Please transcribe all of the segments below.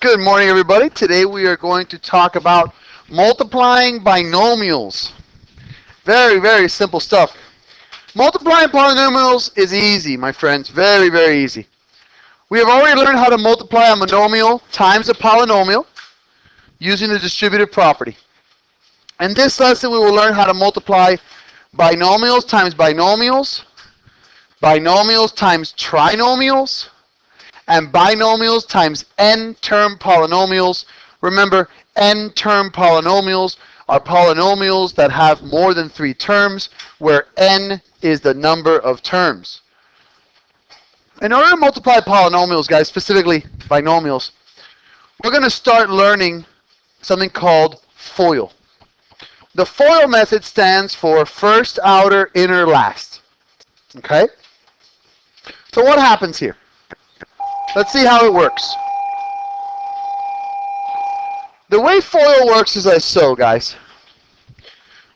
Good morning, everybody. Today we are going to talk about multiplying binomials. Very, very simple stuff. Multiplying polynomials is easy, my friends. Very, very easy. We have already learned how to multiply a monomial times a polynomial using the distributive property. In this lesson, we will learn how to multiply binomials times binomials, binomials times trinomials, and binomials times n-term polynomials. Remember, n-term polynomials are polynomials that have more than 3 terms, where n is the number of terms. In order to multiply polynomials, guys, specifically binomials, we're going to start learning something called FOIL. The FOIL method stands for first, outer, inner, last. Okay? So what happens here? Let's see how it works. The way FOIL works is as so, guys.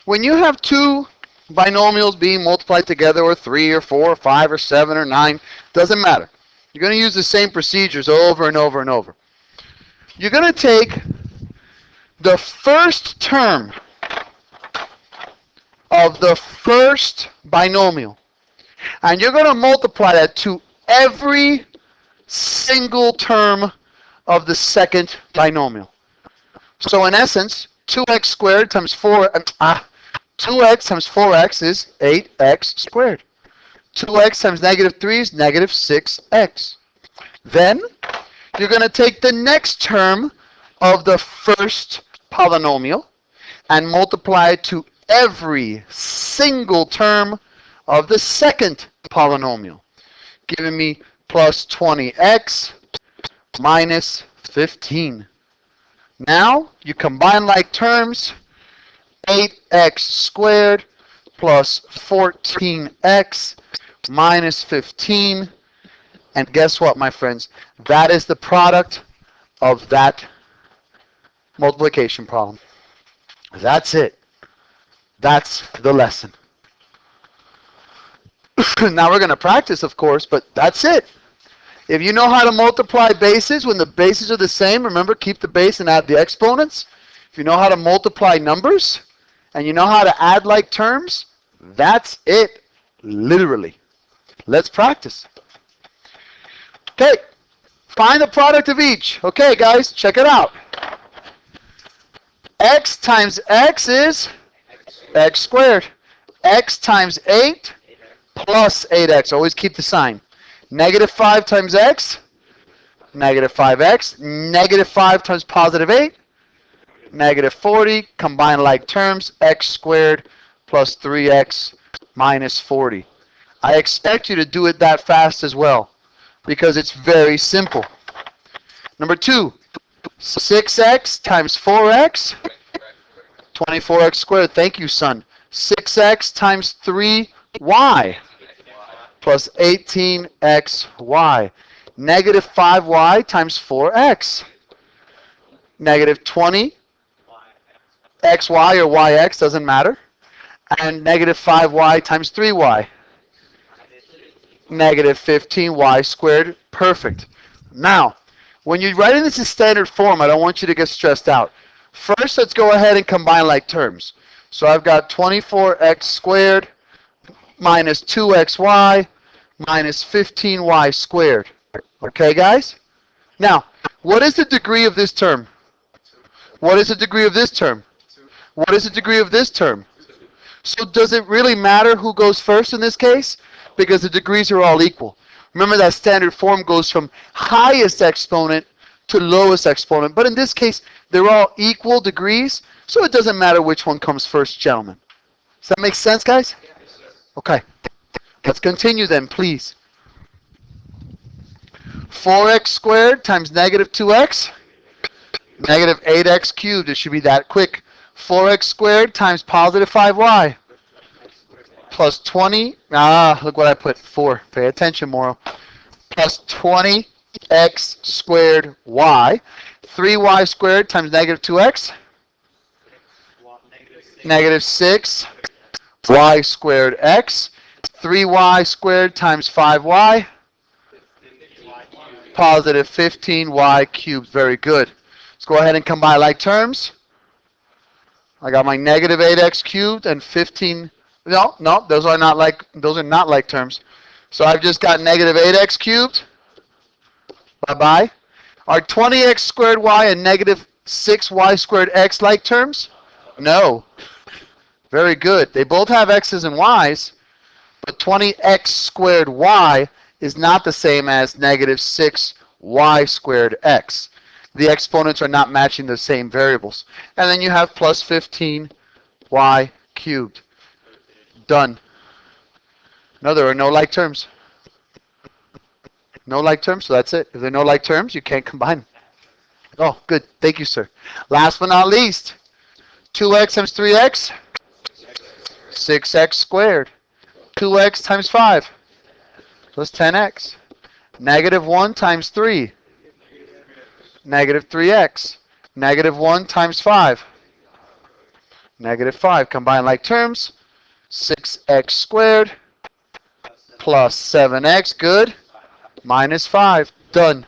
When you have 2 binomials being multiplied together, or 3, or 4, or 5, or 7, or 9, doesn't matter. You're going to use the same procedures over and over and over. You're going to take the first term of the first binomial, and you're going to multiply that to every single term of the second binomial. So in essence, 2x squared times 2x times 4x is 8x squared. 2x times negative 3 is negative 6x. Then you're going to take the next term of the first polynomial and multiply it to every single term of the second polynomial, giving me plus 20x minus 15. Now you combine like terms. 8x squared plus 14x minus 15. And guess what, my friends? That is the product of that multiplication problem. That's it. That's the lesson. Now we're going to practice, of course, but that's it. If you know how to multiply bases when the bases are the same, remember, keep the base and add the exponents. If you know how to multiply numbers and you know how to add like terms, that's it, literally. Let's practice. Okay, find the product of each. Okay, guys, check it out. X times x is x squared. X times 8 plus 8x. Always keep the sign. Negative 5 times x, negative 5x. Negative 5 times positive 8, negative 40. Combine like terms, x squared plus 3x minus 40. I expect you to do it that fast as well, because it's very simple. Number 2, 6x times 4x, 24x squared. Thank you, son. 6x times 3y. Plus 18xy. Negative 5y times 4x. Negative 20 xy or yx, doesn't matter. And negative 5y times 3y. Negative 15y squared. Perfect. Now, when you're writing this in standard form, I don't want you to get stressed out. First, let's go ahead and combine like terms. So I've got 24x squared minus 2xy minus 15y squared. Okay, guys? Now, what is the degree of this term? What is the degree of this term? What is the degree of this term? So does it really matter who goes first in this case? Because the degrees are all equal. Remember that standard form goes from highest exponent to lowest exponent. But in this case, they're all equal degrees, so it doesn't matter which one comes first, gentlemen. Does that make sense, guys? Okay. Let's continue then, please. 4x squared times negative 2x, negative 8x cubed. It should be that quick. 4x squared times positive 5y, plus 20. Look what I put. 4. Pay attention, Moro. Plus 20x squared y. 3y squared times negative 2x, negative 6 y squared x. 3y squared times 5y positive 15y cubed. Very good. Let's go ahead and combine like terms. I got my negative 8x cubed and 15. No, those are not like terms. So I've just got negative 8x cubed. Bye-bye. Are 20x squared y and negative 6y squared x like terms? No. Very good. They both have x's and y's, but 20x squared y is not the same as negative 6y squared x. The exponents are not matching the same variables. And then you have plus 15y cubed. Done. No, there are no like terms. No like terms, so that's it. If there are no like terms, you can't combine them. Oh, good. Thank you, sir. Last but not least, 2x times 3x, 6x squared. 2x times 5, plus 10x. Negative 1 times 3, negative 3x. Negative 1 times 5, negative 5. Combine like terms, 6x squared plus 7x, good, minus 5. Done.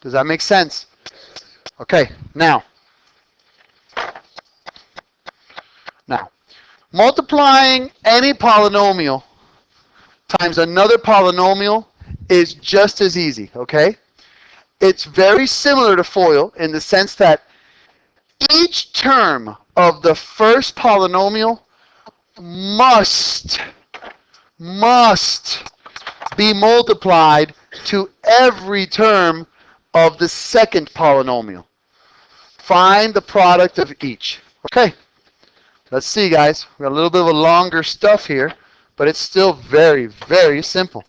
Does that make sense? Okay, now, multiplying any polynomial times another polynomial is just as easy, okay? It's very similar to FOIL in the sense that each term of the first polynomial must be multiplied to every term of the second polynomial. Find the product of each. Okay, let's see, guys. We got a little bit of a longer stuff here, but it's still very, very simple.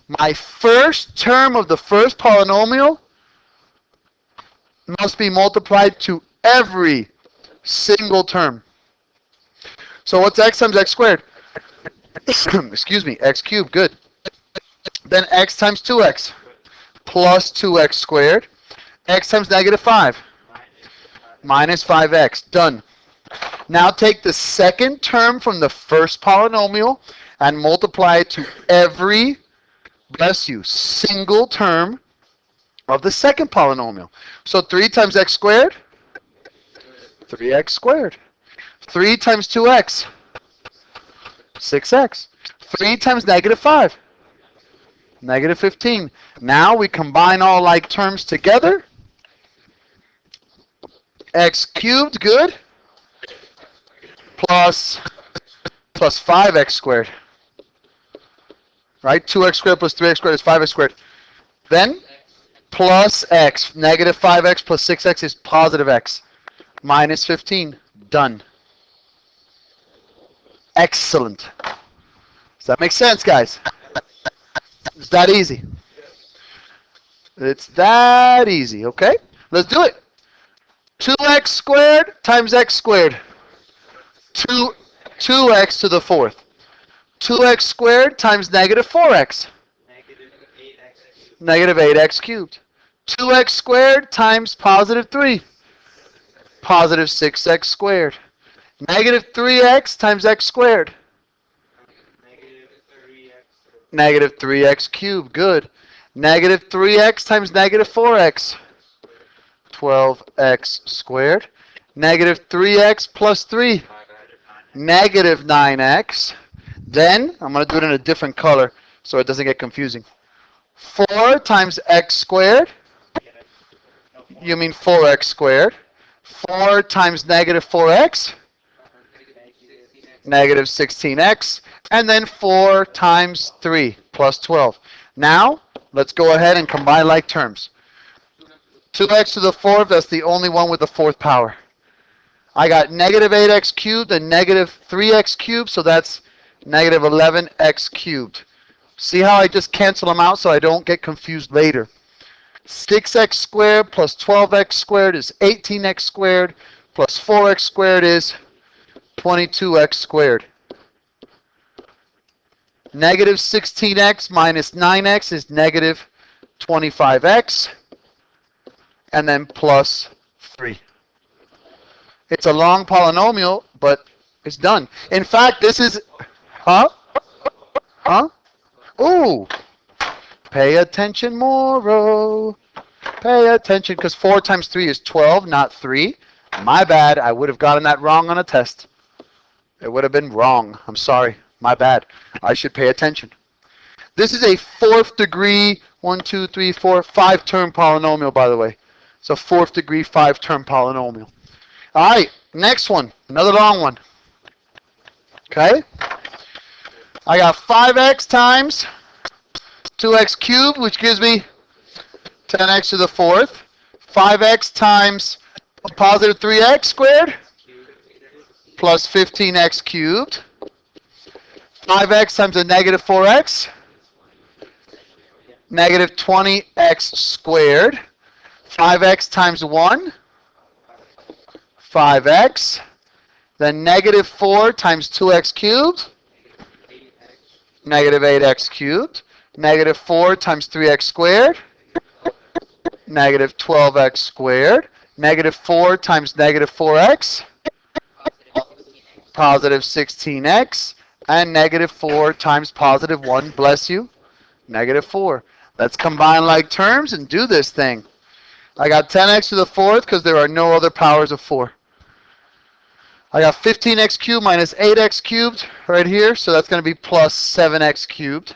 My first term of the first polynomial must be multiplied to every single term. So what's x times x squared? Excuse me, x cubed, good. Then x times 2x plus 2x squared. X times negative 5 minus 5x, done. Now take the second term from the first polynomial and multiply it to every, bless you, single term of the second polynomial. So 3 times x squared, 3x squared. 3 times 2x, 6x. 3 times negative 5, negative 15. Now we combine all like terms together. X cubed, good, plus 5x squared. Right? 2x squared plus 3x squared is 5x squared. Then plus x. Negative 5x plus 6x is positive x. Minus 15. Done. Excellent. Does that make sense, guys? It's that easy. It's that easy, okay? Let's do it. 2x squared times x squared. 2x to the fourth. 2x squared times negative 4x. Negative 8x cubed. 2x squared times positive 3. Positive 6x squared. Negative 3x times x squared. Negative 3x cubed, good. Negative 3x times negative 4x. 12x squared. Negative 3x plus 3. Negative 9x. Then, I'm going to do it in a different color so it doesn't get confusing. 4 times x squared. You mean 4x squared. 4 times negative 4x. Negative 16x. And then 4 times 3 plus 12. Now, let's go ahead and combine like terms. 2x to the fourth, that's the only one with the fourth power. I got negative 8x cubed and negative 3x cubed, so that's negative 11x cubed. See how I just cancel them out so I don't get confused later. 6x squared plus 12x squared is 18x squared plus 4x squared is 22x squared. Negative 16x minus 9x is negative 25x. And then plus 3. It's a long polynomial, but it's done. In fact, this is... Huh? Ooh, pay attention, Moro. Pay attention, because 4 times 3 is 12, not 3. My bad. I would have gotten that wrong on a test. It would have been wrong. I'm sorry. My bad. I should pay attention. This is a 4th degree, 1, 2, 3, 4, 5-term polynomial, by the way. It's a 4th degree, 5-term polynomial. All right, next one. Another long one. Okay? I got 5x times 2x cubed, which gives me 10x to the 4th. 5x times positive 3x squared plus 15x cubed. 5x times a negative 4x, negative 20x squared. 5x times 1, 5x. Then negative 4 times 2x cubed, negative 8x cubed. Negative 4 times 3x squared, negative 12x squared. Negative 4 times negative 4x, positive 16x. And negative 4 times positive 1, bless you, negative 4. Let's combine like terms and do this thing. I got 10x to the 4th because there are no other powers of 4. I got 15x cubed minus 8x cubed right here, so that's going to be plus 7x cubed.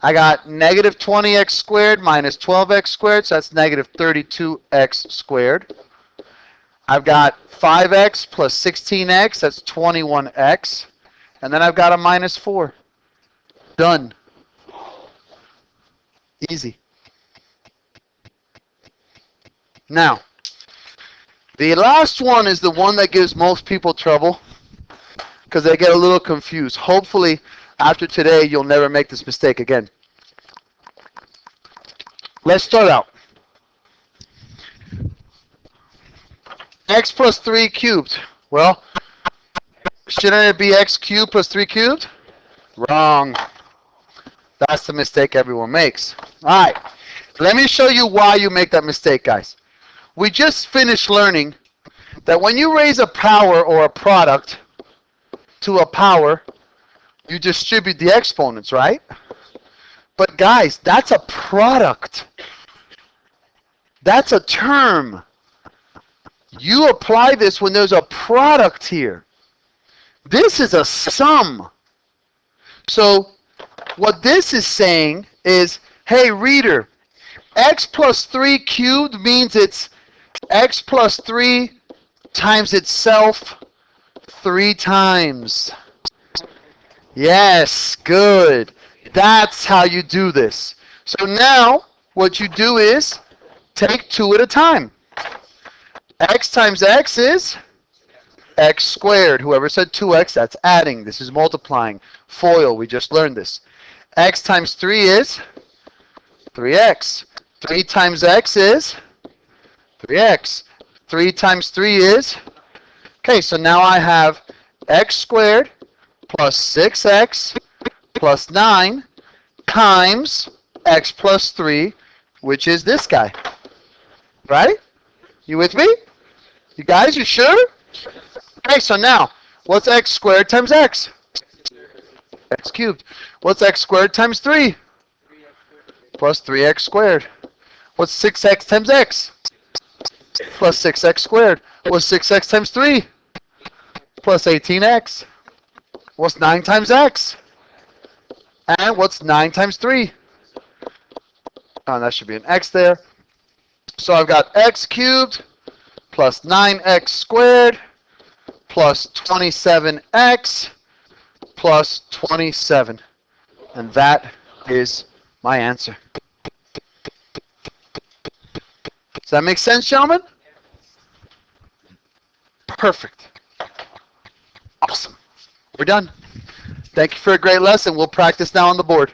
I got negative 20x squared minus 12x squared, so that's negative 32x squared. I've got 5x plus 16x, that's 21x. And then I've got a minus 4. Done. Easy. Now, the last one is the one that gives most people trouble because they get a little confused. Hopefully, after today, you'll never make this mistake again. Let's start out. X plus 3 cubed. Well, shouldn't it be x cubed plus 3 cubed? Wrong. That's the mistake everyone makes. All right. Let me show you why you make that mistake, guys. We just finished learning that when you raise a power or a product to a power, you distribute the exponents, right? But guys, that's a product. That's a term. You apply this when there's a product here. This is a sum. So what this is saying is, hey, reader, x plus 3 cubed means it's x plus 3 times itself 3 times. Yes, good. That's how you do this. So now what you do is take 2 at a time. X times x is x squared. Whoever said 2x, that's adding. This is multiplying. FOIL, we just learned this. X times 3 is 3x. 3 times x is 3x. 3 times 3 is... Okay, so now I have x squared plus 6x plus 9 times x plus 3, which is this guy. Right? You with me? You guys, you sure? Okay, so now, what's x squared times x? X cubed. What's x squared times 3? Plus 3x squared. What's 6x times x? Plus 6x squared. What's 6x times 3? Plus 18x. What's 9 times x? And what's 9 times 3? Oh, that should be an x there. So I've got x cubed plus 9x squared plus 27x plus 27. And that is my answer. Does that make sense, gentlemen? Perfect. Awesome. We're done. Thank you for a great lesson. We'll practice now on the board.